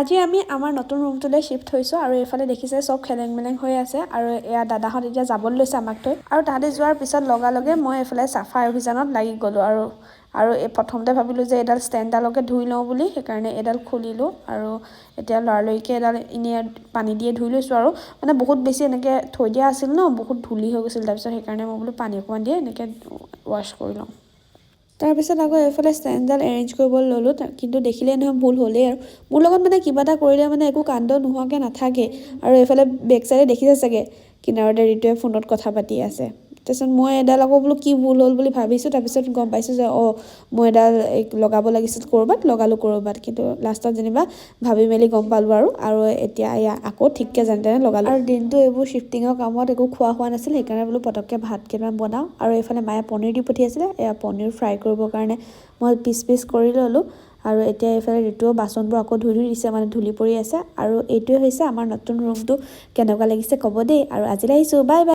আজি আমি আমাৰ নতুন ৰুমটোলৈ শিফ্ট হৈছোঁ আৰু এইফালে দেখিছে চব খেলেং মেলেং হৈ আছে আৰু এয়া দাদাহঁত এতিয়া যাবলৈ লৈছে আমাক থৈ আৰু তাহাঁতি যোৱাৰ পিছত লগালগে মই এইফালে চাফাই অভিযানত লাগি গ'লোঁ আৰু প্ৰথমতে ভাবিলোঁ যে এডাল ষ্টেণ্ডডালকে ধুই লওঁ বুলি সেইকাৰণে এডাল খুলিলোঁ আৰু এতিয়া লৰালৰিকৈ এডাল এনেই পানী দিয়ে ধুই লৈছোঁ আৰু মানে বহুত বেছি এনেকৈ থৈ দিয়া আছিল ন বহুত ধূলি হৈ গৈছিল তাৰপিছত সেইকাৰণে মই বোলো পানী অকণমান দিয়ে এনেকৈ ৱাশ্ব কৰি লওঁ তাৰপিছত আকৌ এইফালে ষ্টেণ্ডডাল এৰেঞ্জ কৰিবলৈ ল'লোঁ কিন্তু দেখিলে নহয় ভুল হ'লেই আৰু মোৰ লগত মানে কিবা এটা কৰিলে মানে একো কাণ্ড নোহোৱাকৈ নাথাকে আৰু এইফালে বেক চাইডে দেখিছে চাগে কিনাৰতে ৰিতুৱে ফোনত কথা পাতি আছে তাৰপিছত মই এডাল আকৌ বোলো কি ভুল হ'ল বুলি ভাবিছোঁ তাৰপিছত গম পাইছোঁ যে মই এডাল লগাব লাগিছিল ক'ৰবাত কিন্তু লাষ্টত যেনিবা ভাবি মেলি গম পালোঁ আৰু এতিয়া আকৌ ঠিককৈ যেনে তেনে লগালোঁ আৰু দিনটো এইবোৰ শ্বিফটিঙৰ কামত একো খোৱা হোৱা নাছিল সেইকাৰণে বোলো পটককৈ ভাত কেইটামান বনাওঁ আৰু এইফালে মায়ে পনীৰ দি পঠিয়াইছিলে পনীৰ ফ্ৰাই কৰিবৰ কাৰণে মই পিচ কৰি ল'লোঁ আৰু এতিয়া এইফালে ঋতুও বাচনবোৰ আকৌ ধুই দিছে মানে ধূলি পৰি আছে আৰু এইটোৱে হৈছে আমাৰ নতুন ৰুমটো কেনেকুৱা লাগিছে ক'ব দেই আৰু আজিলৈ আহিছোঁ বাই বাই